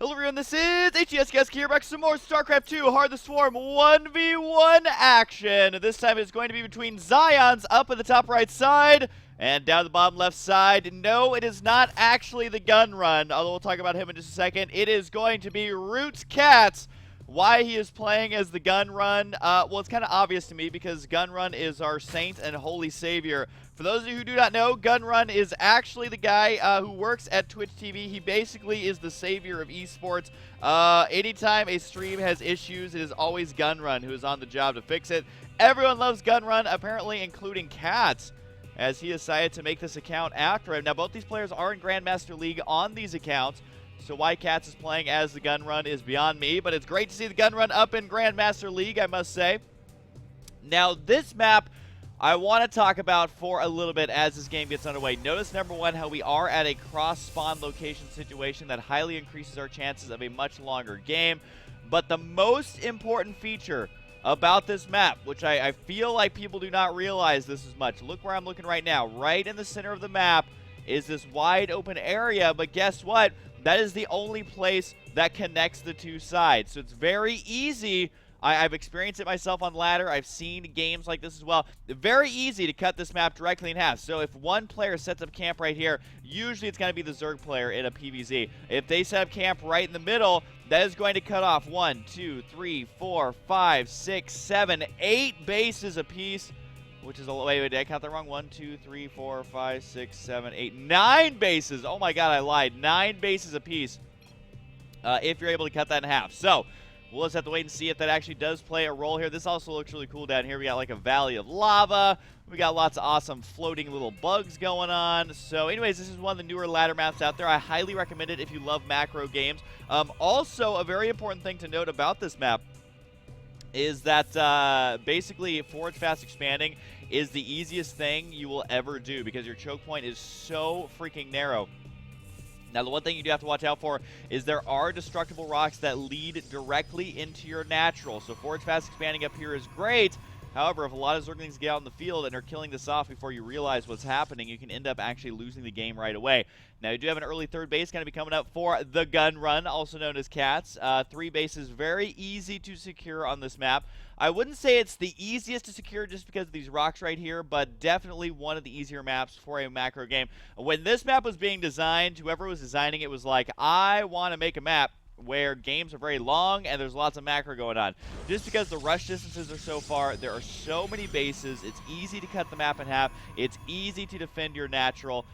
Hello everyone, this is FkcXionS here, back with some more Starcraft 2 Hard the Swarm 1v1 action. This time it's going to be between Zions up at the top right side and down the bottom left side. No, it is not actually the gun run, although we'll talk about him in just a second. It is going to be Roots CatZ. Why he is playing as the gun run, well, it's kind of obvious to me because gun run is our saint and holy savior. For those of you who do not know, gun run is actually the guy who works at Twitch TV. He basically is the savior of esports. Anytime a stream has issues, it is always gun run who is on the job to fix it. Everyone loves gun run, apparently including CatZ, as he decided to make this account after him. Now, both these players are in Grandmaster League on these accounts. So why CatZ is playing as the gun run is beyond me, but it's great to see the gun run up in Grandmaster League, I must say. Now, this map I want to talk about for a little bit as this game gets underway. Notice, number one, how we are at a cross-spawn location situation that highly increases our chances of a much longer game. But the most important feature about this map, which I feel like people do not realize this as much. Look where I'm looking right now. Right in the center of the map is this wide open area, but guess what? That is the only place that connects the two sides. So it's very easy. I've experienced it myself on Ladder. I've seen games like this as well. Very easy to cut this map directly in half. So if one player sets up camp right here, usually it's going to be the Zerg player in a PvZ. If they set up camp right in the middle, that is going to cut off 1, 2, 3, 4, 5, 6, 7, 8 bases apiece. Which is a wait, did I count that wrong? 1, 2, 3, 4, 5, 6, 7, 8, 9 bases. Oh my god, I lied. 9 bases apiece. If you're able to cut that in half. So we'll just have to wait and see if that actually does play a role here. This also looks really cool down here. We got like a valley of lava. We got lots of awesome floating little bugs going on. So anyways, this is one of the newer ladder maps out there. I highly recommend it if you love macro games. Also, a very important thing to note about this map is that basically forward fast expanding is the easiest thing you will ever do because your choke point is so freaking narrow. Now, the one thing you do have to watch out for is there are destructible rocks that lead directly into your natural. So forward fast expanding up here is great. However, if a lot of Zerglings get out in the field and are killing this off before you realize what's happening, you can end up actually losing the game right away. Now, you do have an early third base going to be coming up for the gun run, also known as CatZ. 3 bases, very easy to secure on this map. I wouldn't say it's the easiest to secure just because of these rocks right here, but definitely one of the easier maps for a macro game. When this map was being designed, whoever was designing it was like, I want to make a map where games are very long and there's lots of macro going on. Just because the rush distances are so far, there are so many bases, it's easy to cut the map in half, it's easy to defend your natural.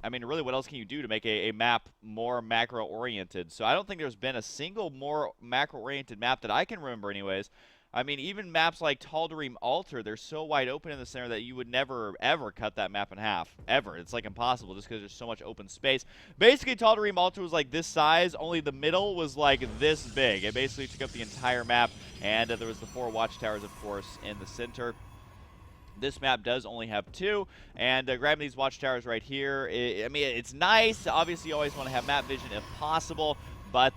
I mean, really, what else can you do to make a map more macro-oriented? So I don't think there's been a single more macro-oriented map that I can remember anyways. I mean, even maps like Tal'Darim Altar, they're so wide open in the center that you would never, ever cut that map in half. Ever. It's, like, impossible just because there's so much open space. Basically, Tal'Darim Altar was, like, this size, only the middle was, like, this big. It basically took up the entire map, and there was the 4 watchtowers, of course, in the center. This map does only have 2, and grabbing these watchtowers right here, I mean, it's nice. Obviously, you always want to have map vision if possible, but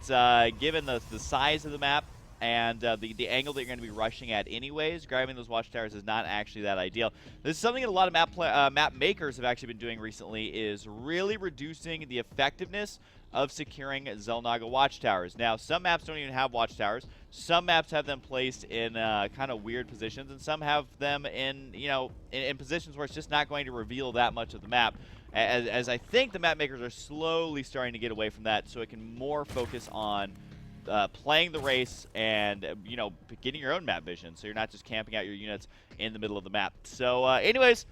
given the size of the map, and the angle that you're going to be rushing at anyways, grabbing those watchtowers is not actually that ideal. This is something that a lot of map makers have actually been doing recently, is really reducing the effectiveness of securing Xel'Naga watchtowers. Now, some maps don't even have watchtowers. Some maps have them placed in kind of weird positions, and some have them in, you know, in positions where it's just not going to reveal that much of the map. As I think the map makers are slowly starting to get away from that, so it can more focus on playing the race and, you know, getting your own map vision, so you're not just camping out your units in the middle of the map. So, anyways,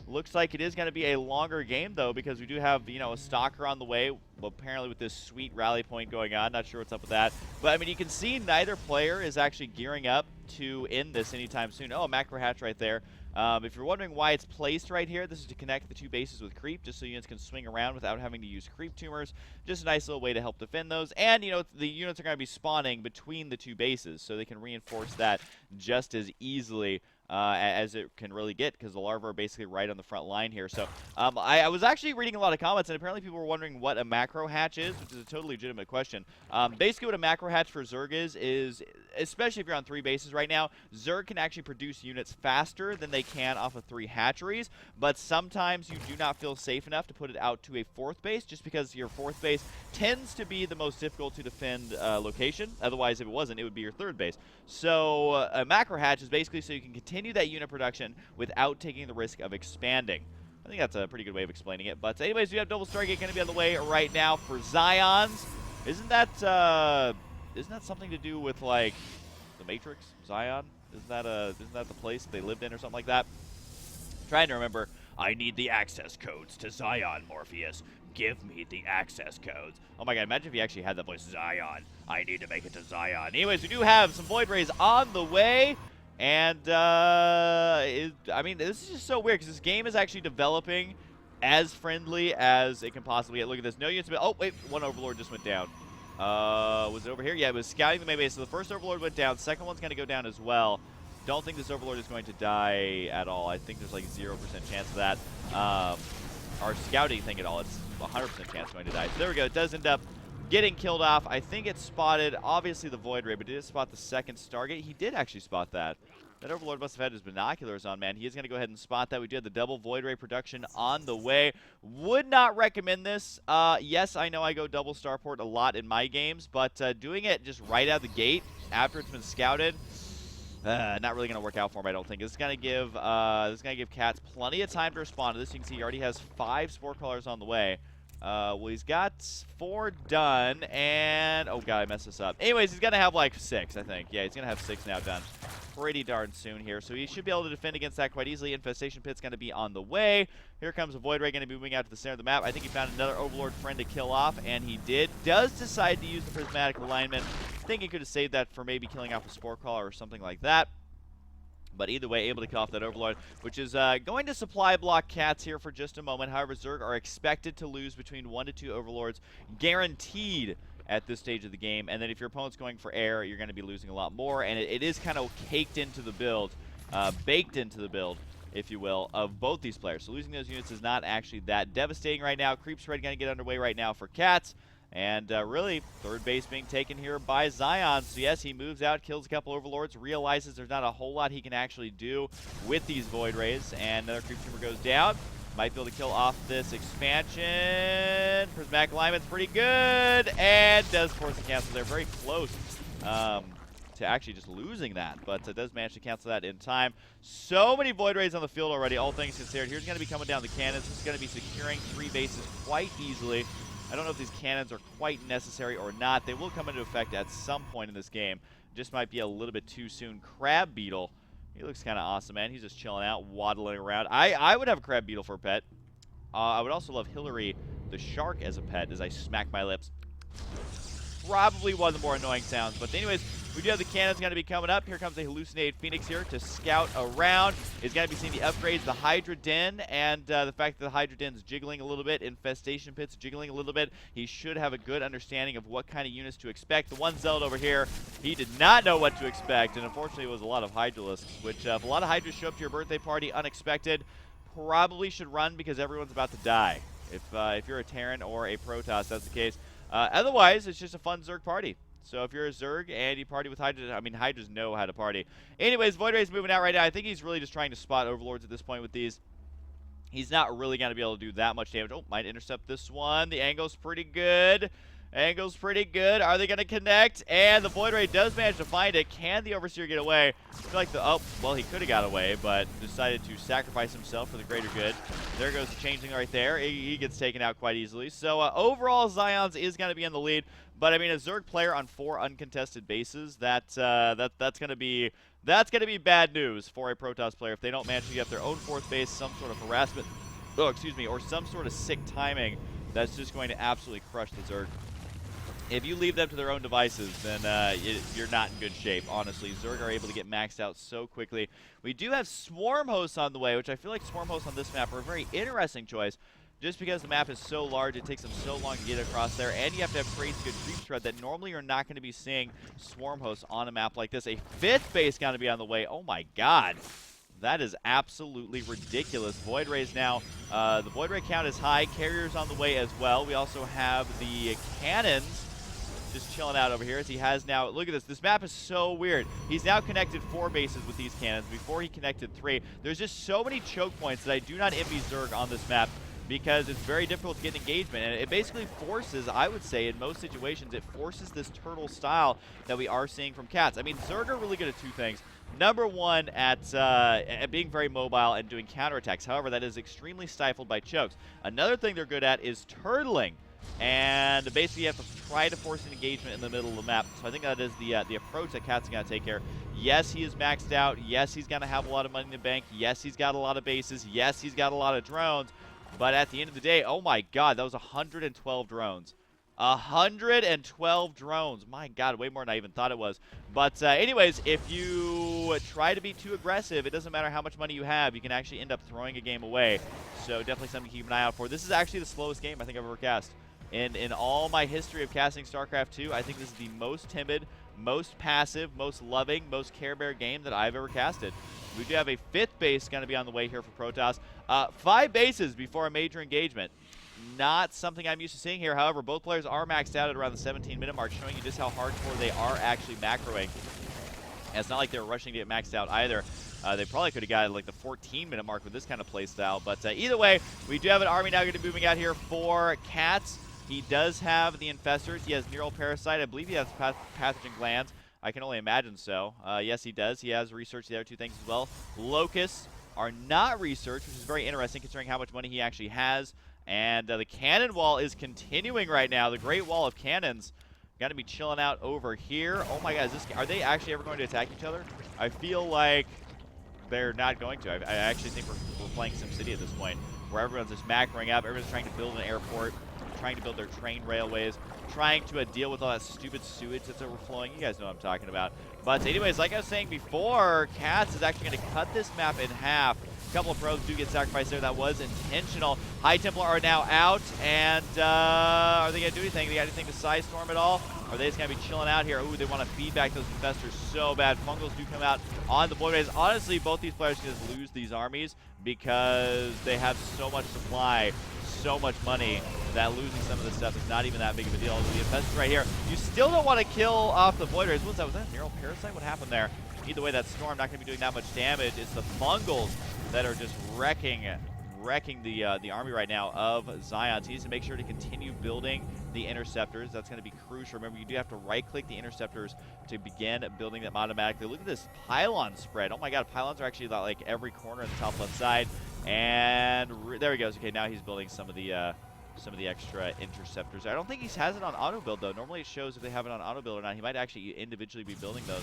looks like it is going to be a longer game, though, because we do have, you know, a stalker on the way, well, apparently with this sweet rally point going on. Not sure what's up with that. But, I mean, you can see neither player is actually gearing up to end this anytime soon. Oh, a macro hatch right there. If you're wondering why it's placed right here, this is to connect the 2 bases with creep, just so units can swing around without having to use creep tumors. Just a nice little way to help defend those. And, you know, the units are going to be spawning between the 2 bases, so they can reinforce that just as easily. as it can really get, because the larvae are basically right on the front line here. So I was actually reading a lot of comments, and apparently people were wondering what a macro hatch is, which is a totally legitimate question. Basically what a macro hatch for Zerg is, especially if you're on 3 bases right now, Zerg can actually produce units faster than they can off of 3 hatcheries, but sometimes you do not feel safe enough to put it out to a 4th base, just because your 4th base tends to be the most difficult to defend location. Otherwise, if it wasn't, it would be your 3rd base. So a macro hatch is basically so you can continue that unit production without taking the risk of expanding. I think that's a pretty good way of explaining it. But anyways, we have double Stargate going to be on the way right now for Zions. Isn't that something to do with like the Matrix? Zion? Isn't that the place they lived in or something like that? I'm trying to remember. I need the access codes to Zion, Morpheus. Give me the access codes. Oh my god, imagine if you actually had that voice, Zion. I need to make it to Zion. Anyways, we do have some Void Rays on the way. And, I mean, this is just so weird, because this game is actually developing as friendly as it can possibly get. Look at this. No units. Oh, wait. One Overlord just went down. Was it over here? Yeah, it was scouting the main base. So the first Overlord went down. Second one's going to go down as well. Don't think this Overlord is going to die at all. I think there's like 0% chance of that. Our scouting thing at all. It's 100% chance going to die. So there we go. It does end up getting killed off. I think it spotted, obviously, the Void Ray, but did it spot the second Stargate? He did actually spot that. That Overlord must have had his binoculars on, man. He is going to go ahead and spot that. We do have the double Void Ray production on the way. Would not recommend this. Yes, I know I go double Starport a lot in my games, but doing it just right out of the gate after it's been scouted, not really going to work out for him, I don't think. This is going to give CatZ plenty of time to respond to this. You can see he already has 5 Spore Crawlers on the way. Well, he's got 4 done, and oh god, I messed this up. Anyways, he's gonna have like 6, I think. Yeah, he's gonna have 6 now done pretty darn soon here, so he should be able to defend against that quite easily. Infestation Pit's gonna be on the way. Here comes a Void Ray, gonna be moving out to the center of the map. I think he found another Overlord friend to kill off, and he did. Does decide to use the Prismatic Alignment. I think he could have saved that for maybe killing off a Spore Crawler or something like that. But either way, able to kill off that Overlord, which is going to supply block CatZ here for just a moment. However, Zerg are expected to lose between 1 to 2 Overlords, guaranteed at this stage of the game. And then if your opponent's going for air, you're going to be losing a lot more. And it is kind of caked into the build, baked into the build, if you will, of both these players. So losing those units is not actually that devastating right now. Creep Spread going to get underway right now for CatZ. And really, 3rd base being taken here by Zion. So yes, he moves out, kills a couple Overlords, realizes there's not a whole lot he can actually do with these Void Rays. And another Creep Trooper goes down. Might be able to kill off this expansion. Prismatic Alignment's pretty good. And does force a cancel there. Very close to actually just losing that. But it does manage to cancel that in time. So many Void Rays on the field already, all things considered. Here's going to be coming down the cannons. This is going to be securing 3 bases quite easily. I don't know if these cannons are quite necessary or not. They will come into effect at some point in this game. Just might be a little bit too soon. Crab Beetle. He looks kind of awesome, man. He's just chilling out, waddling around. I would have a Crab Beetle for a pet. I would also love Hillary the Shark as a pet as I smack my lips. Probably one of the more annoying sounds. But anyways, we do have the cannons going to be coming up. Here comes a Hallucinated Phoenix here to scout around. He's going to be seeing the upgrades, the Hydra Den, and the fact that the Hydra Den's jiggling a little bit, Infestation Pit's jiggling a little bit. He should have a good understanding of what kind of units to expect. The one Zealot over here, he did not know what to expect, and unfortunately it was a lot of Hydralisks, which if a lot of Hydras show up to your birthday party unexpected, probably should run because everyone's about to die. If you're a Terran or a Protoss, that's the case. Otherwise, it's just a fun Zerg party. So if you're a Zerg and you party with Hydras, I mean, Hydras know how to party. Anyways, Void Ray's moving out right now. I think he's really just trying to spot Overlords at this point with these. He's not really going to be able to do that much damage. Oh, might intercept this one. The angle's pretty good. Angle's pretty good. Are they going to connect? And the Void Ray does manage to find it. Can the Overseer get away? I feel like oh, well, he could have got away, but decided to sacrifice himself for the greater good. There goes the Changeling right there. He gets taken out quite easily. So overall, Zions is going to be in the lead. But I mean, a Zerg player on 4 uncontested bases, that's going to be bad news for a Protoss player if they don't manage to get their own 4th base, some sort of harassment, or some sort of sick timing that's just going to absolutely crush the Zerg. If you leave them to their own devices, then you're not in good shape, honestly. Zerg are able to get maxed out so quickly. We do have Swarm Hosts on the way, which I feel like Swarm Hosts on this map are a very interesting choice. Just because the map is so large, it takes them so long to get across there, and you have to have crazy good creep spread that normally you're not going to be seeing Swarm Hosts on a map like this. A 5th base going to be on the way. Oh my god. That is absolutely ridiculous. Void Rays now, the Void Ray count is high. Carriers on the way as well. We also have the cannons just chilling out over here as he has now. Look at this. This map is so weird. He's now connected 4 bases with these cannons. Before he connected 3. There's just so many choke points that I do not envy Zerg on this map, because it's very difficult to get engagement, and it basically forces, I would say, in most situations, it forces this turtle style that we are seeing from CatZ. I mean, Zerg are really good at 2 things. Number 1, at being very mobile and doing counterattacks. However, that is extremely stifled by chokes. Another thing they're good at is turtling, and basically you have to try to force an engagement in the middle of the map. So I think that is the approach that CatZ is going to take here. Yes, he is maxed out. Yes, he's going to have a lot of money in the bank. Yes, he's got a lot of bases. Yes, he's got a lot of drones. But at the end of the day, oh my god, that was 112 drones. 112 drones. My god, way more than I even thought it was. But anyways, if you try to be too aggressive, it doesn't matter how much money you have, you can actually end up throwing a game away. So definitely something to keep an eye out for. This is actually the slowest game I think I've ever cast. In all my history of casting StarCraft 2, I think this is the most timid, most passive, most loving, most Care Bear game that I've ever casted. We do have a 5th base going to be on the way here for Protoss. 5 bases before a major engagement. Not something I'm used to seeing here. However, both players are maxed out at around the 17-minute mark, showing you just how hardcore they are actually macroing. And it's not like they're rushing to get maxed out either. They probably could have got like the 14-minute mark with this kind of play style. But either way, we do have an army now going to be moving out here for CatZ. He does have the Infestors. He has Neural Parasite. I believe he has Pathogen Glands. I can only imagine so. Yes, he does. He has researched the other 2 things as well. Locusts are not researched, which is very interesting considering how much money he actually has. And the cannon wall is continuing right now. The Great Wall of Cannons got to be chilling out over here. Oh my god, are they actually ever going to attack each other? I feel like they're not going to. I actually think we're playing SimCity at this point, where everyone's just macroing up. Everyone's trying to build an airport, trying to build their train railways, trying to deal with all that stupid sewage that's overflowing. You guys know what I'm talking about. But anyways, like I was saying before, CatZ is actually going to cut this map in half. A couple of pros do get sacrificed there. That was intentional. High Templar are now out, and are they going to do anything? They got anything to Side Storm at all? Are they just going to be chilling out here? Ooh, they want to feed back those Infestors so bad. Fungals do come out on the Void Rays. Honestly, both these players can just lose these armies because they have so much supply, so much money, that losing some of this stuff is not even that big of a deal. The Infestors right here. You still don't want to kill off the Void Rays. What was that? Was that a Neural Parasite? What happened there? Either way, that Storm not going to be doing that much damage. It's the Fungals that are just wrecking the army right now of Zions. He needs to make sure to continue building the Interceptors. That's going to be crucial. Remember, you do have to right-click the Interceptors to begin building them automatically. Look at this pylon spread. Oh my god, pylons are actually about like every corner in the top left side. And there he goes. Okay, now he's building some of the extra Interceptors. I don't think he has it on auto build though. Normally it shows if they have it on auto build or not. He might actually individually be building those,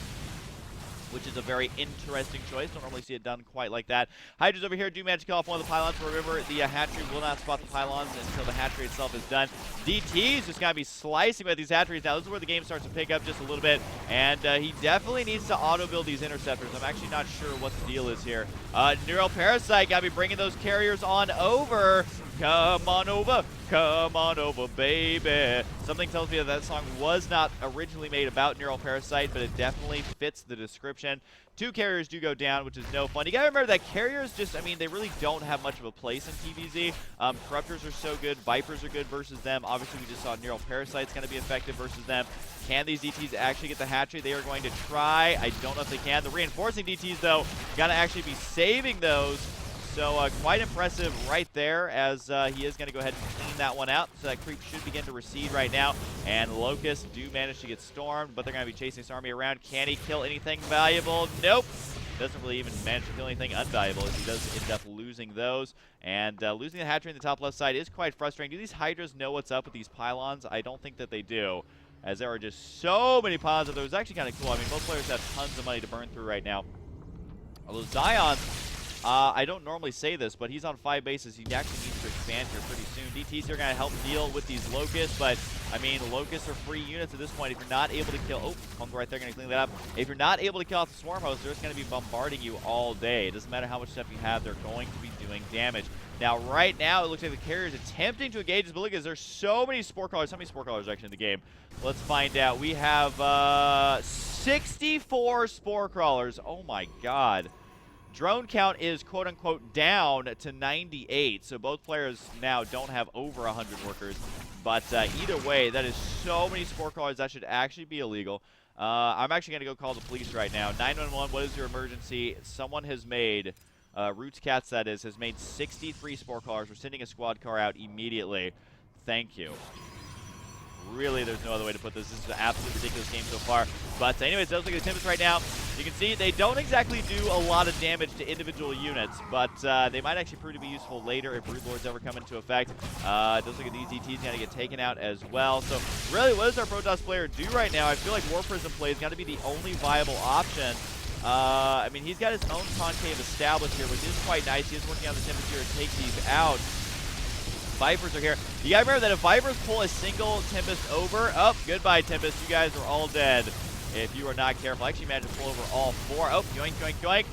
which is a very interesting choice. Don't normally see it done quite like that. Hydras over here do manage to kill off one of the pylons. Remember, the hatchery will not spot the pylons until the hatchery itself is done. DT's just going to be slicing with these hatcheries. Now, this is where the game starts to pick up just a little bit, and he definitely needs to auto-build these Interceptors. I'm actually not sure what the deal is here. Neural Parasite got to be bringing those carriers on over. Come on over, baby. Something tells me that that song was not originally made about Neural Parasite, but it definitely fits the description. 2 carriers do go down, which is no fun. You gotta remember that carriers just, I mean, they really don't have much of a place in TVZ. Corruptors are so good. Vipers are good versus them. Obviously, we just saw Neural Parasite's gonna be effective versus them. Can these DTs actually get the hatchery? They are going to try. I don't know if they can. The reinforcing DTs, though, gotta actually be saving those. So quite impressive right there, as he is going to go ahead and clean that one out. So that creep should begin to recede right now. And Locusts do manage to get stormed, but they're going to be chasing this army around. Can he kill anything valuable? Nope. Doesn't really even manage to kill anything unvaluable, as he does end up losing those. And losing the hatchery in the top left side is quite frustrating. Do these Hydras know what's up with these pylons? I don't think that they do, as there are just so many pylons that it was actually kind of cool. I mean, both players have tons of money to burn through right now. Although Zion, I don't normally say this, but he's on 5 bases. He actually needs to expand here pretty soon. DTs are going to help deal with these Locusts, but, I mean, Locusts are free units at this point. If you're not able to kill... Oh, Fungal right there, going to clean that up. If you're not able to kill off the Swarm Host, they're just going to be bombarding you all day. It doesn't matter how much stuff you have, they're going to be doing damage. Now, right now, it looks like the carrier's attempting to engage this, but look, there's so many Spore Crawlers. How many Spore Crawlers are actually in the game? Let's find out. We have 64 Spore Crawlers. Oh, my God. Drone count is quote-unquote down to 98, so both players now don't have over 100 workers. But either way, that is so many spore crawlers that should actually be illegal. I'm actually going to go call the police right now. 911, what is your emergency? Someone has made, Roots CatZ that is, has made 63 spore crawlers. We're sending a squad car out immediately. Thank you. Really, there's no other way to put this. This is an absolutely ridiculous game so far. But anyways, those are the Tempest right now. You can see they don't exactly do a lot of damage to individual units, but they might actually prove to be useful later if Brood Lords ever come into effect. It does look like these ETs going to get taken out as well. So really, what does our Protoss player do right now? I feel like War Prism play is going to be the only viable option. I mean, he's got his own concave established here, which is quite nice. He is working on the Tempest here to take these out. Vipers are here. You gotta remember that if Vipers pull a single Tempest over, oh, goodbye Tempest, you guys are all dead if you are not careful. I actually managed to pull over all 4. Oh, yoink, yoink, yoink.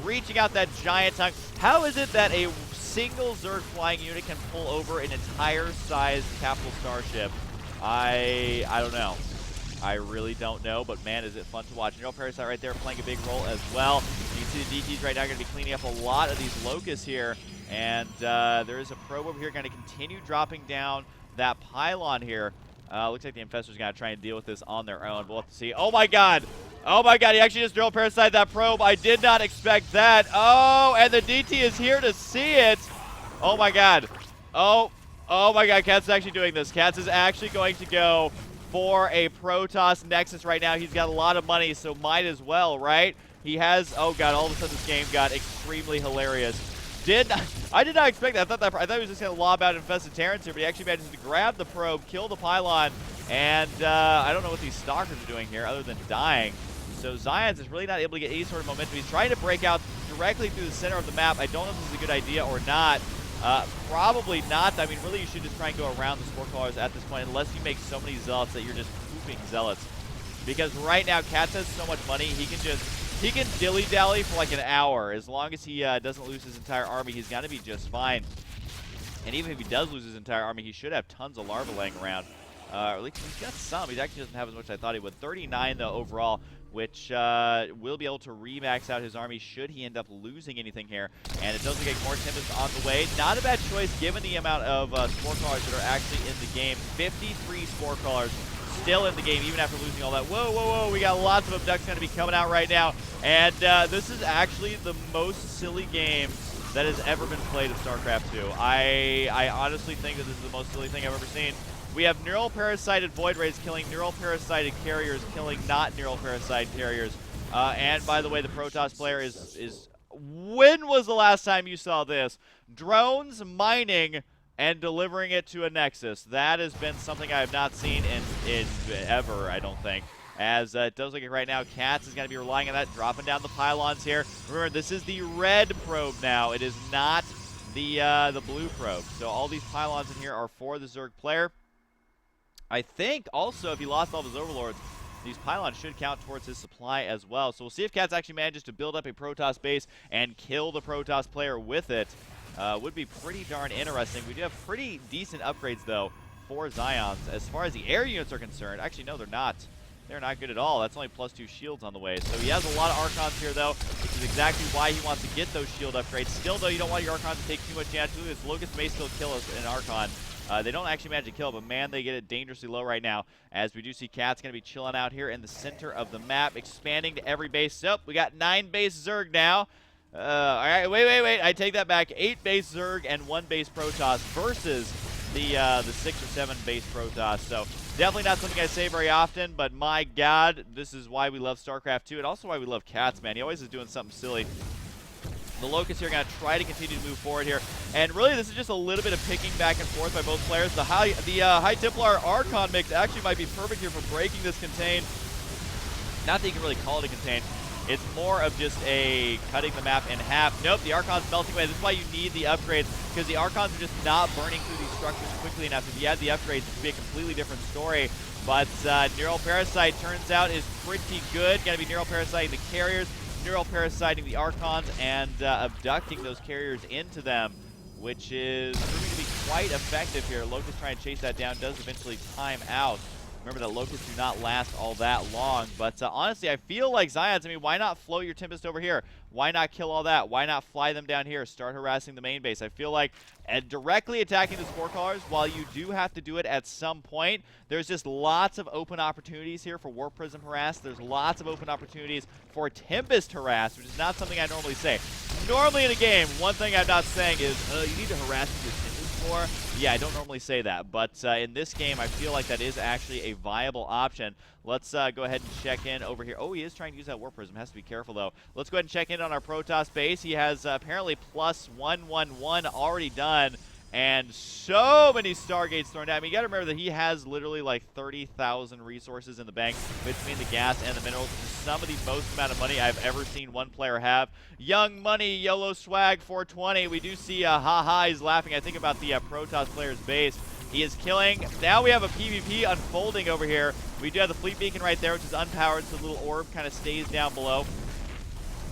Reaching out that giant tongue. How is it that a single Zerg flying unit can pull over an entire sized capital starship? I don't know. I really don't know, but man, is it fun to watch. Neural Parasite right there playing a big role as well. You can see the DTs right now going to be cleaning up a lot of these locusts here. And there is a probe over here going to continue dropping down that pylon here. Looks like the Infestor's going to try and deal with this on their own. We'll have to see. Oh my god! Oh my god, he actually just neural parasited that probe. I did not expect that. Oh, and the DT is here to see it. Oh my god. Oh my god, CatZ is actually doing this. CatZ is actually going to go for a Protoss Nexus right now. He's got a lot of money, so might as well, right? He has, oh god, all of a sudden this game got extremely hilarious. I did not expect that. I thought he was just going to lob out infested Terrans here, but he actually manages to grab the probe, kill the pylon, and I don't know what these stalkers are doing here other than dying. So CXionS is really not able to get any sort of momentum. He's trying to break out directly through the center of the map. I don't know if this is a good idea or not. Probably not. I mean, really, you should just try and go around the spore crawlers at this point, unless you make so many zealots that you're just pooping zealots. Because right now, CatZ has so much money, he can dilly-dally for like an hour. As long as he doesn't lose his entire army, he's going to be just fine. And even if he does lose his entire army, he should have tons of larvae laying around. Or at least he's got some. He actually doesn't have as much as I thought he would. 39, though, overall, which will be able to re-max out his army should he end up losing anything here. And it does look like more Tempest on the way. Not a bad choice given the amount of spore crawlers that are actually in the game. 53 spore crawlers still in the game, even after losing all that. Whoa, whoa, whoa, we got lots of abducts going to be coming out right now. And this is actually the most silly game that has ever been played of StarCraft 2. I honestly think that this is the most silly thing I've ever seen. We have neural parasited Void Rays killing neural parasited carriers, killing not neural parasite carriers. And by the way, the Protoss player is... When was the last time you saw this? Drones mining and delivering it to a Nexus. That has been something I have not seen in ever, I don't think. As it does look like right now, CatZ is going to be relying on that, dropping down the pylons here. Remember, this is the red probe now. It is not the blue probe. So all these pylons in here are for the Zerg player. I think also if he lost all of his overlords, these pylons should count towards his supply as well. So we'll see if CatZ actually manages to build up a Protoss base and kill the Protoss player with it. Would be pretty darn interesting. We do have pretty decent upgrades, though, for CXionS. As far as the air units are concerned, actually, no, they're not. They're not good at all. That's only +2 shields on the way. So he has a lot of Archons here, though, which is exactly why he wants to get those shield upgrades. Still, though, you don't want your Archons to take too much damage. This Locust may still kill us in Archon. They don't actually manage to kill, but man, they get it dangerously low right now. As we do see CatZ going to be chilling out here in the center of the map, expanding to every base. So, we got 9 base Zerg now. All right, wait. I take that back. 8 base Zerg and 1 base Protoss versus the 6 or 7 base Protoss. So, definitely not something I say very often, but my god, this is why we love StarCraft 2, and also why we love CatZ, man. He always is doing something silly. The Locusts here are going to try to continue to move forward here. And really, this is just a little bit of picking back and forth by both players. The High Templar Archon mix actually might be perfect here for breaking this contain. Not that you can really call it a contain. It's more of just a cutting the map in half. Nope, the Archon's melting away. This is why you need the upgrades, because the Archons are just not burning through these structures quickly enough. If you had the upgrades, it would be a completely different story. But Neural Parasite turns out is pretty good. Going to be Neural Parasiting the carriers, Neural Parasiting the Archons, and abducting those carriers into them, which is proving to be quite effective here. Locust trying to chase that down, does eventually time out. Remember that Locusts do not last all that long, but honestly, I feel like CatZ, I mean, why not float your Tempest over here? Why not kill all that? Why not fly them down here? Start harassing the main base. I feel like directly attacking the Spore Callers, while you do have to do it at some point, there's just lots of open opportunities here for Warp Prism harass. There's lots of open opportunities for Tempest harass, which is not something I normally say. Normally in a game, one thing I'm not saying is, you need to harass your Tempest more. Yeah, I don't normally say that, but in this game, I feel like that is actually a viable option. Let's go ahead and check in over here. Oh, he is trying to use that Warp Prism. Has to be careful, though. Let's go ahead and check in on our Protoss base. He has apparently plus 111 already done, and so many Stargates thrown down. I mean, you got to remember that he has literally like 30,000 resources in the bank between the gas and the minerals, which is some of the most amount of money I've ever seen one player have. Young Money, YOLO Swag 420. We do see haha, he's laughing, I think, about the Protoss player's base. He is killing. Now we have a PvP unfolding over here. We do have the Fleet Beacon right there, which is unpowered, so the little orb kind of stays down below.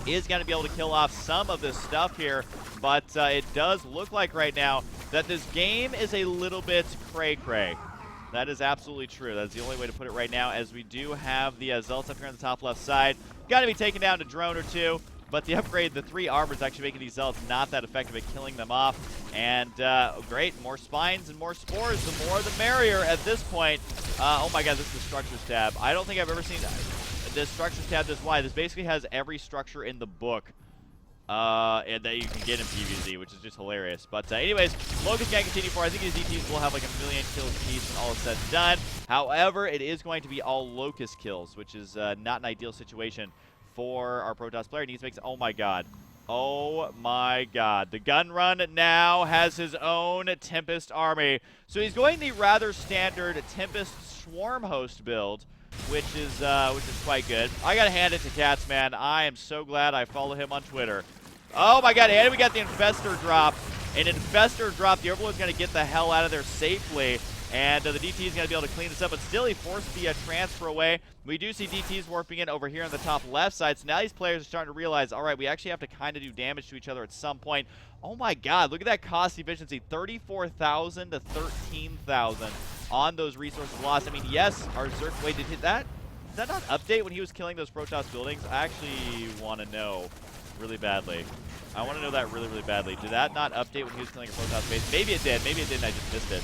Is going to be able to kill off some of this stuff here, but it does look like right now that this game is a little bit cray-cray. That is absolutely true. That's the only way to put it right now, as we do have the Zealots up here on the top left side. Got to be taken down to drone or two, but the upgrade, the 3 armor, is actually making these Zealots not that effective at killing them off. And great, more spines and more spores. The more the merrier at this point. Oh my god, this is the structures tab. I don't think I've ever seen this structures tab this wide. This basically has every structure in the book and that you can get in PvZ, which is just hilarious. But anyways, Locust can continue for. I think his DTs will have like 1,000,000 kills piece when all is said and done. However, it is going to be all Locust kills, which is not an ideal situation for our Protoss player. He needs to make. Oh my god. Oh my god. The gun run now has his own Tempest army. So he's going the rather standard Tempest Swarm Host build, which is quite good. I gotta hand it to CatZ, man. I am so glad I follow him on Twitter. Oh my god, and we got the Infestor drop. An Infestor drop. The Overlord's gonna get the hell out of there safely. And the DT is going to be able to clean this up, but still he forced the transfer away. We do see DTs warping in over here on the top left side, so now these players are starting to realize, all right, we actually have to kind of do damage to each other at some point. Oh my god, look at that cost efficiency, 34,000 to 13,000 on those resources lost. I mean, yes, our Zerk, wait, did that not update when he was killing those Protoss buildings? I actually want to know really badly. I want to know that really, really badly. Did that not update when he was killing a Protoss base? Maybe it did, maybe it didn't, I just missed it.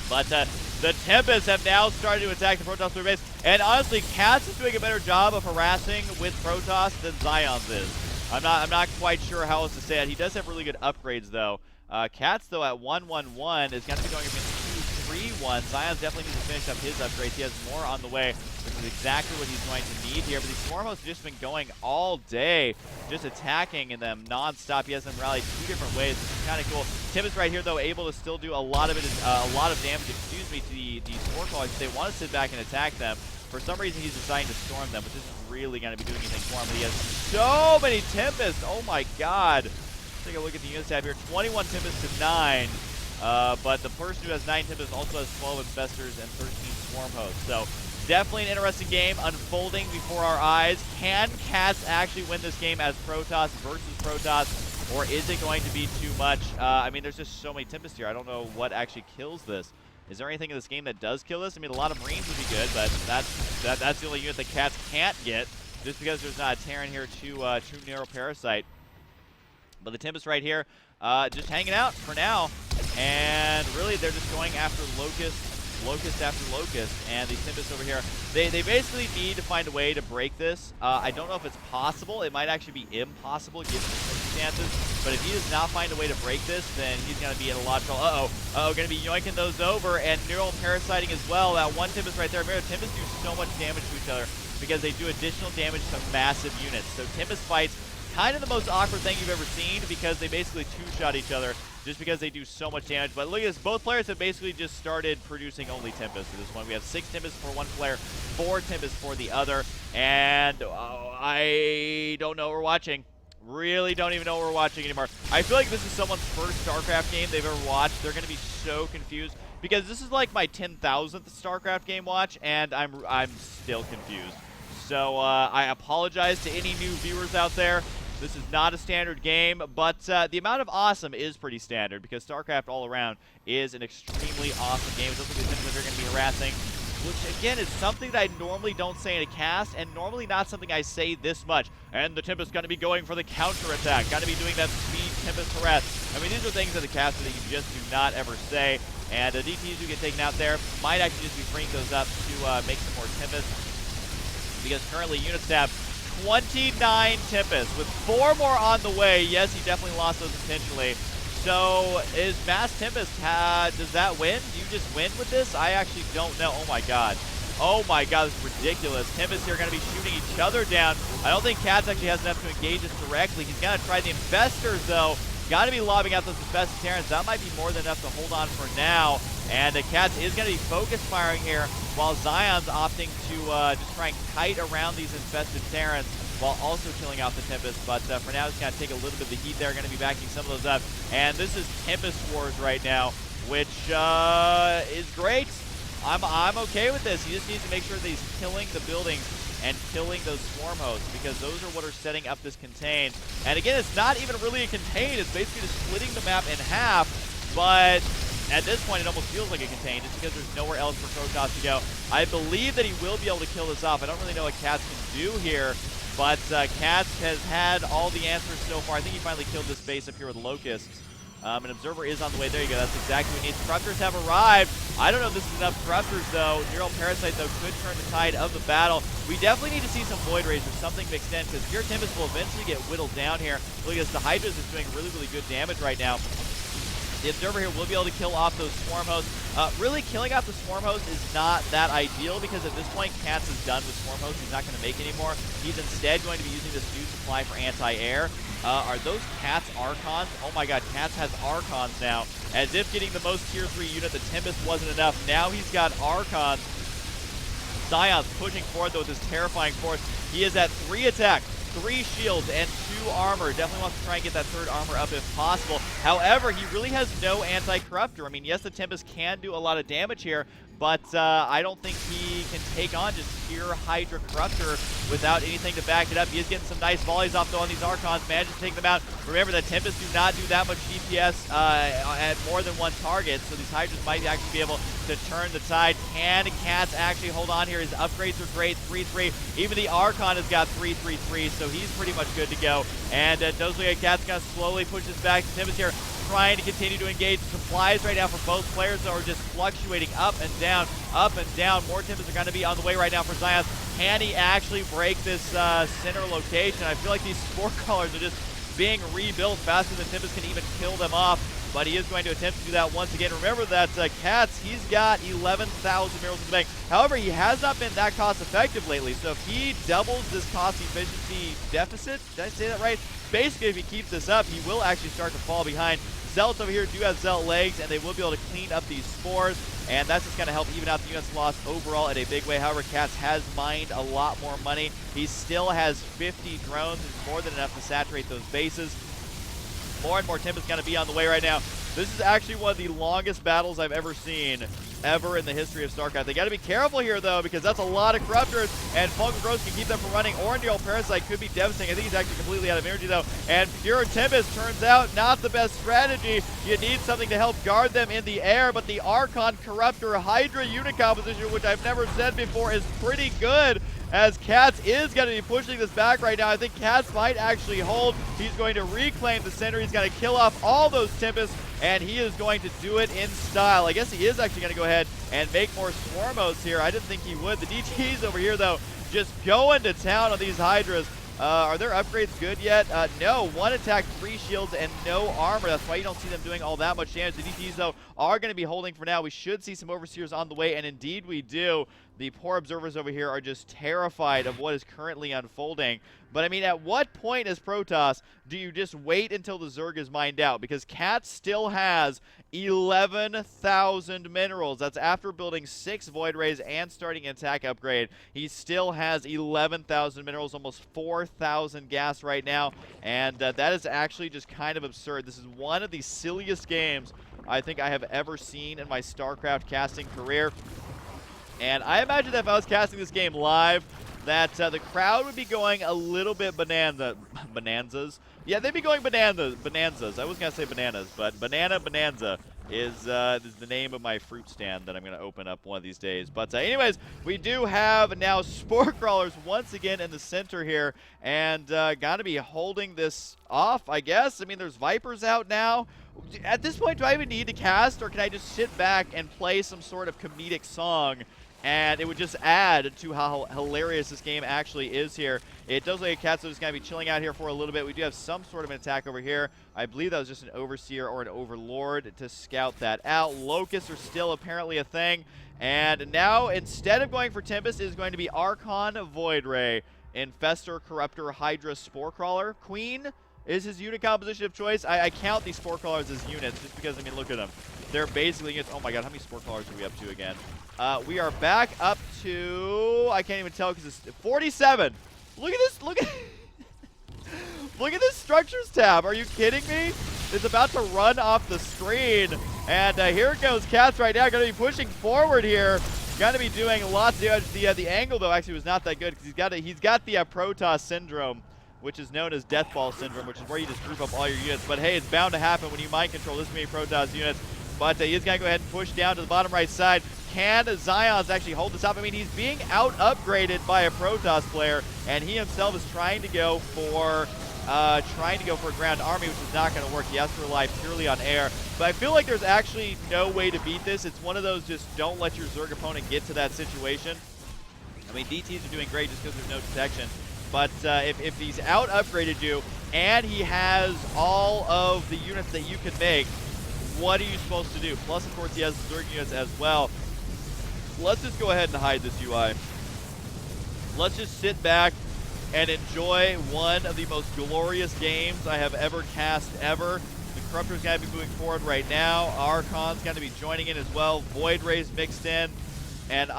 But the Tempests have now started to attack the Protoss player base. And honestly, CatZ is doing a better job of harassing with Protoss than CionS is. I'm not quite sure how else to say it. He does have really good upgrades, though. CatZ, though, at 111 is going to be going against 2-3-1. CionS definitely needs to finish up his upgrades. He has more on the way, which is exactly what he's going to need here. But these Swarm Hosts have just been going all day, just attacking them non-stop. He has them rallied 2 different ways, which is kind of cool. Tempest right here, though, able to still do a lot of damage, to the Spore Callers. They want to sit back and attack them. For some reason, he's deciding to storm them, which isn't really going to be doing anything for him. But he has so many Tempests. Oh my god. Let's take a look at the units tab here. 21 Tempests to 9. But the person who has 9 Tempests also has 12 Infestors and 13 Swarm Hosts. So definitely an interesting game unfolding before our eyes. Can CatZ actually win this game as Protoss versus Protoss, or is it going to be too much? I mean, there's just so many Tempests here. I don't know what actually kills this. Is there anything in this game that does kill this? I mean, a lot of Marines would be good, but that's the only unit that CatZ can't get, just because there's not a Terran here to True Narrow Parasite. But the Tempest right here, just hanging out for now. And really, they're just going after Locust after Locust. And these Tempests over here, they basically need to find a way to break this. I don't know if it's possible. It might actually be impossible given the circumstances. But if he does not find a way to break this, then he's going to be in a lot of trouble. Going to be yoinking those over. And neural parasiting as well. That one Tempest right there. Remember, Tempests do so much damage to each other because they do additional damage to massive units. So Tempest fights, kind of the most awkward thing you've ever seen, because they basically two-shot each other just because they do so much damage. But look at this, both players have basically just started producing only Tempests at this point. We have 6 Tempests for one player, 4 Tempests for the other, and I don't know what we're watching. Really don't even know what we're watching anymore. I feel like this is someone's first StarCraft game they've ever watched. They're going to be so confused, because this is like my 10,000th StarCraft game watch, and I'm still confused. So I apologize to any new viewers out there. This is not a standard game, but the amount of awesome is pretty standard, because StarCraft all around is an extremely awesome game. It doesn't look like they're going to be harassing which again is something that I normally don't say in a cast, and normally not something I say this much. And the Tempest going to be going for the counter attack, going to be doing that speed Tempest harass. I mean, these are things as a caster that you just do not ever say. And the DTs who get taken out there might actually just be freeing those up to make some more Tempests, because currently units have 29 Tempests with 4 more on the way. Yes, he definitely lost those intentionally. So is Mass Tempest, does that win? Do you just win with this? I actually don't know. Oh my god. Oh my god, this is ridiculous. Tempest here are going to be shooting each other down. I don't think CatZ actually has enough to engage this directly. He's going to try the Infestors though. Got to be lobbing out those Infested Terrans. That might be more than enough to hold on for now. And CatZ is going to be focus firing here, while Zion's opting to just try and kite around these Infested Terrans while also killing off the Tempest. But for now, it's going to take a little bit of the heat there. Going to be backing some of those up. And this is Tempest Wars right now, which is great. I'm okay with this. He just needs to make sure that he's killing the buildings and killing those swarm hosts, because those are what are setting up this contain. And again, it's not even really a contain. It's basically just splitting the map in half. But at this point, it almost feels like a contain, just because there's nowhere else for Protoss to go. I believe that he will be able to kill this off. I don't really know what CatZ can do here, but CatZ has had all the answers so far. I think he finally killed this base up here with Locusts. An Observer is on the way. There you go. That's exactly what he needs. Corruptors have arrived. I don't know if this is enough Corruptors, though. Neural Parasite, though, could turn the tide of the battle. We definitely need to see some Void Rays or something mixed in, because Pure Tempest will eventually get whittled down here. Look at this. The Hydras is doing really, really good damage right now. The Observer here will be able to kill off those Swarm Hosts. Really, killing off the Swarm Host is not that ideal, because at this point, CatZ is done with Swarm Hosts. He's not going to make any more. He's instead going to be using this new supply for anti-air. Are those CatZ Archons? Oh my god, CatZ has Archons now. As if getting the most tier 3 unit, the Tempest wasn't enough. Now he's got Archons. Zion's pushing forward though with his terrifying force. He is at 3 attack, 3 shields, and 2 armor. Definitely wants to try and get that 3rd armor up if possible. However, he really has no anti-corruptor. I mean, yes, the Tempest can do a lot of damage here, but I don't think he can take on just pure Hydra Corruptor without anything to back it up. He is getting some nice volleys off, though, on these Archons. Manages to take them out. Remember, the Tempest do not do that much DPS at more than 1 target, so these Hydras might actually be able to turn the tide. Can CatZ actually hold on here? His upgrades are great, 3-3. Even the Archon has got 3-3-3, so he's pretty much good to go. And does look like CatZ going to slowly push this back. The Tempest here trying to continue to engage. Supplies right now for both players are just fluctuating up and down, up and down. More Tempests are going to be on the way right now for Zion. Can he actually break this center location? I feel like these Spore Callers are just being rebuilt faster than Tempest can even kill them off. But he is going to attempt to do that once again. Remember that CatZ, he's got 11,000 minerals in the bank. However, he has not been that cost effective lately. So if he doubles this cost efficiency deficit, did I say that right? Basically, if he keeps this up, he will actually start to fall behind. Zealots over here do have Zealot legs, and they will be able to clean up these spores, and that's just going to help even out the units lost overall in a big way. However, CatZ has mined a lot more money. He still has 50 drones. It's more than enough to saturate those bases. More and more Tempest going to be on the way right now. This is actually one of the longest battles I've ever seen in the history of StarCraft. They got to be careful here, though, because that's a lot of Corruptors, and Fungal Growth can keep them from running. Orandial Parasite could be devastating. I think he's actually completely out of energy, though. And Pure Tempest turns out not the best strategy. You need something to help guard them in the air, but the Archon Corruptor Hydra unit composition, which I've never said before, is pretty good, as CatZ is going to be pushing this back right now. I think CatZ might actually hold. He's going to reclaim the center. He's going to kill off all those Tempests, and he is going to do it in style. I guess he is actually going to go ahead and make more Swarmos here. I didn't think he would. The DTs over here, though, just going to town on these Hydras. Are their upgrades good yet? No. 1 attack, 3 shields, and no armor. That's why you don't see them doing all that much damage. The DTs, though, are going to be holding for now. We should see some Overseers on the way, and indeed we do. The poor Observers over here are just terrified of what is currently unfolding. But, I mean, at what point as Protoss do you just wait until the Zerg is mined out? Because CatZ still has 11,000 minerals. That's after building 6 Void Rays and starting an attack upgrade. He still has 11,000 minerals, almost 4,000 gas right now. And that is actually just kind of absurd. This is one of the silliest games I think I have ever seen in my StarCraft casting career. And I imagine that if I was casting this game live, that the crowd would be going a little bit bonanzas. Yeah, they'd be going bonanzas. I was going to say bananas, but bonanza. is the name of my fruit stand that I'm going to open up one of these days. But anyways, we do have now Spore Crawlers once again in the center here, and got to be holding this off, I guess. I mean, there's Vipers out now. At this point, do I even need to cast, or can I just sit back and play some sort of comedic song? And it would just add to how hilarious this game actually is here. It does look like CatZ is going to be chilling out here for a little bit. We do have some sort of an attack over here. I believe that was just an Overseer or an Overlord to scout that out. Locusts are still apparently a thing. And now, instead of going for Tempest, it is going to be Archon, Void Ray, Infestor, Corruptor, Hydra, Spore Crawler. Queen is his unit composition of choice. I count these Spore Crawlers as units just because, I mean, look at them. They're basically units. Oh my god, how many Spore Crawlers are we up to again? We are back up to, I can't even tell because it's 47. Look at this, look at look at this structures tab. Are you kidding me? It's about to run off the screen. And here goes CatZ right now, going to be pushing forward here. Going to be doing lots of the angle though actually was not that good because he's got the Protoss syndrome, which is known as Death Ball syndrome, which is where you just group up all your units. But hey, it's bound to happen when you mind control this many Protoss units. But he's going to go ahead and push down to the bottom right side. Can CXionS actually hold this up? I mean, he's being out-upgraded by a Protoss player, and he himself is trying to go for a ground army, which is not going to work. He has to rely purely on air. But I feel like there's actually no way to beat this. It's one of those just don't let your Zerg opponent get to that situation. I mean, DTs are doing great just because there's no detection. But if he's out-upgraded you, and he has all of the units that you can make, what are you supposed to do? Plus, of course, he has Zerg units as well. Let's just go ahead and hide this UI. Let's just sit back and enjoy one of the most glorious games I have ever cast ever. The Corruptor's got to be moving forward right now. Archon's got to be joining in as well. Void Ray's mixed in. And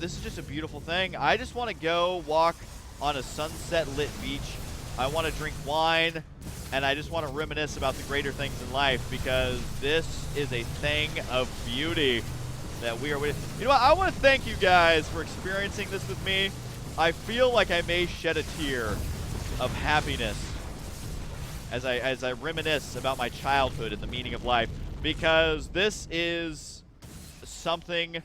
this is just a beautiful thing. I just want to go walk on a sunset-lit beach. I want to drink wine, and I just want to reminisce about the greater things in life because this is a thing of beauty that we are with. You know what? I want to thank you guys for experiencing this with me. I feel like I may shed a tear of happiness as I reminisce about my childhood and the meaning of life because this is something.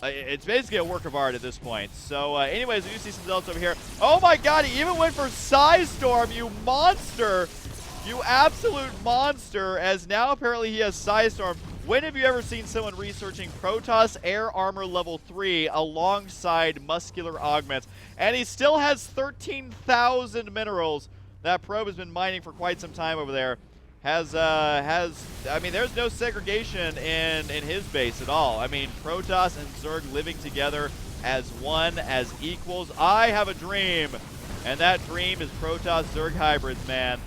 It's basically a work of art at this point. So, anyways, we do see some results over here. Oh my god, he even went for Psystorm, you monster! You absolute monster, as now apparently he has Psystorm. When have you ever seen someone researching Protoss Air Armor level 3 alongside Muscular Augments? And he still has 13,000 minerals. That probe has been mining for quite some time over there. I mean, there's no segregation in his base at all. I mean, Protoss and Zerg living together as one, as equals. I have a dream, and that dream is Protoss Zerg hybrids, man.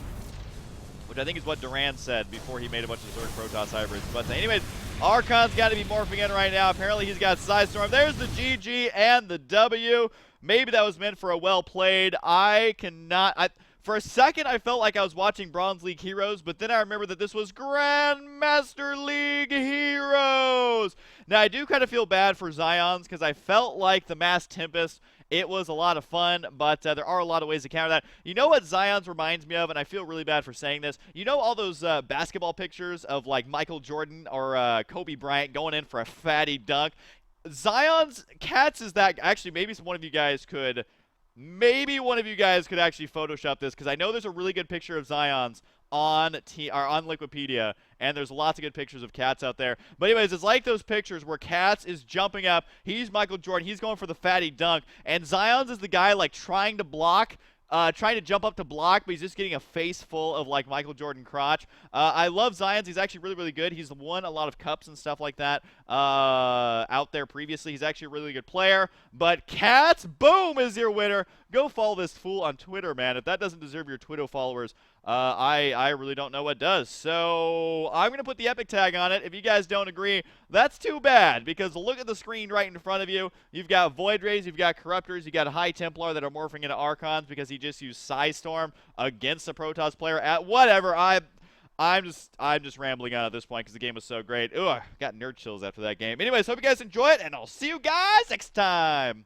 Which I think is what Duran said before he made a bunch of Zerg Protoss hybrids. But anyways, Archon's got to be morphing in right now. Apparently he's got Psystorm. There's the GG and the W. Maybe that was meant for a well played. For a second, I felt like I was watching Bronze League Heroes, but then I remember that this was Grandmaster League Heroes. Now, I do kind of feel bad for CXionS because I felt like the Mass Tempest, it was a lot of fun, but there are a lot of ways to counter that. You know what CXionS reminds me of, and I feel really bad for saying this? You know all those basketball pictures of, like, Michael Jordan or Kobe Bryant going in for a fatty dunk? CXionS is that. Actually, maybe one of you guys could actually Photoshop this, because I know there's a really good picture of CXionS on Liquipedia, and there's lots of good pictures of CatZ out there. But anyways, it's like those pictures where CatZ is jumping up, he's Michael Jordan, he's going for the fatty dunk, and CXionS is the guy like trying to block, trying to jump up to block, but he's just getting a face full of like Michael Jordan crotch. I love CXionS. He's actually really, really good. He's won a lot of cups and stuff like that out there previously. He's actually a really good player. But CatZ, boom, is your winner. Go follow this fool on Twitter, man. If that doesn't deserve your Twitter followers, I really don't know what does. So I'm going to put the epic tag on it. If you guys don't agree, that's too bad, because look at the screen right in front of you. You've got Void Rays, you've got Corruptors, you've got a High Templar that are morphing into Archons because he just used Psystorm against a Protoss player at whatever. I'm just rambling on at this point because the game was so great. Ooh, I got nerd chills after that game. Anyways, hope you guys enjoy it, and I'll see you guys next time.